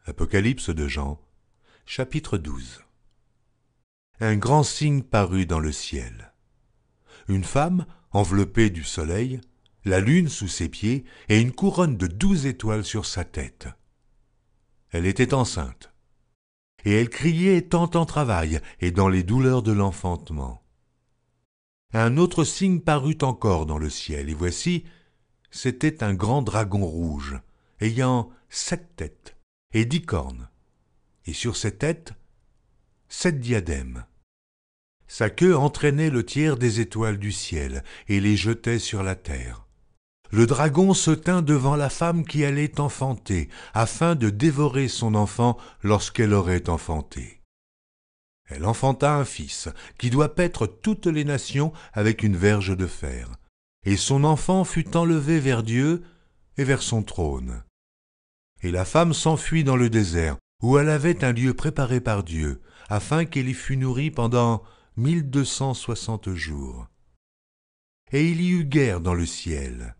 Apocalypse de Jean, chapitre 12. Un grand signe parut dans le ciel. Une femme, enveloppée du soleil, la lune sous ses pieds et une couronne de 12 étoiles sur sa tête. Elle était enceinte, et elle criait étant en travail et dans les douleurs de l'enfantement. Un autre signe parut encore dans le ciel, et voici, c'était un grand dragon rouge, ayant 7 têtes et 10 cornes, et sur ses têtes, 7 diadèmes. Sa queue entraînait le tiers des étoiles du ciel et les jetait sur la terre. Le dragon se tint devant la femme qui allait enfanter, afin de dévorer son enfant lorsqu'elle aurait enfanté. Elle enfanta un fils, qui doit paître toutes les nations avec une verge de fer. Et son enfant fut enlevé vers Dieu et vers son trône. Et la femme s'enfuit dans le désert, où elle avait un lieu préparé par Dieu, afin qu'elle y fût nourrie pendant 1260 jours. Et il y eut guerre dans le ciel.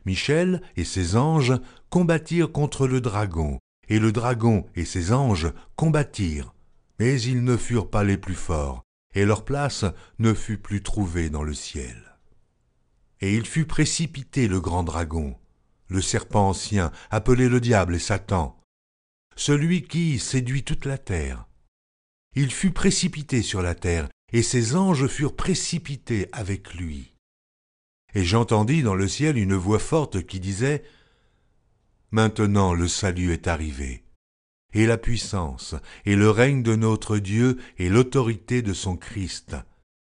Michel et ses anges combattirent contre le dragon, et le dragon et ses anges combattirent, mais ils ne furent pas les plus forts, et leur place ne fut plus trouvée dans le ciel. Et il fut précipité le grand dragon, le serpent ancien, appelé le diable et Satan, celui qui séduit toute la terre. Il fut précipité sur la terre, et ses anges furent précipités avec lui. Et j'entendis dans le ciel une voix forte qui disait « Maintenant le salut est arrivé, et la puissance, et le règne de notre Dieu, et l'autorité de son Christ,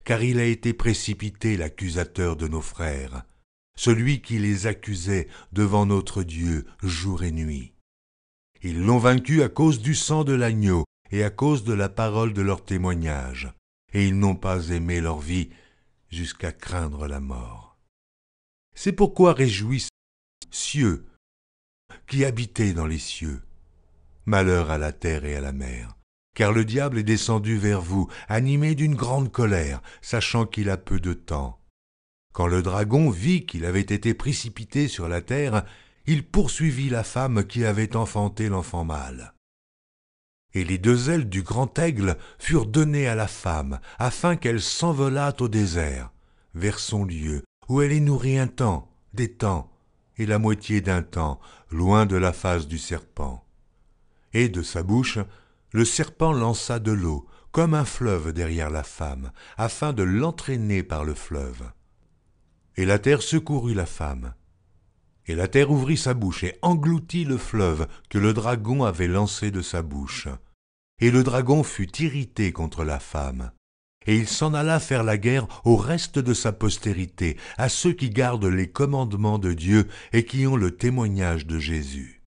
car il a été précipité l'accusateur de nos frères, celui qui les accusait devant notre Dieu jour et nuit. Ils l'ont vaincu à cause du sang de l'agneau et à cause de la parole de leur témoignage, et ils n'ont pas aimé leur vie jusqu'à craindre la mort. C'est pourquoi réjouissez, cieux, qui habitez dans les cieux. Malheur à la terre et à la mer, car le diable est descendu vers vous, animé d'une grande colère, sachant qu'il a peu de temps. Quand le dragon vit qu'il avait été précipité sur la terre, il poursuivit la femme qui avait enfanté l'enfant mâle. Et les 2 ailes du grand aigle furent données à la femme, afin qu'elle s'envolât au désert, vers son lieu, où elle est nourrie un temps, des temps, et la moitié d'un temps, loin de la face du serpent. Et de sa bouche, le serpent lança de l'eau, comme un fleuve derrière la femme, afin de l'entraîner par le fleuve. Et la terre secourut la femme. Et la terre ouvrit sa bouche et engloutit le fleuve que le dragon avait lancé de sa bouche. Et le dragon fut irrité contre la femme. Et il s'en alla faire la guerre au reste de sa postérité, à ceux qui gardent les commandements de Dieu et qui ont le témoignage de Jésus.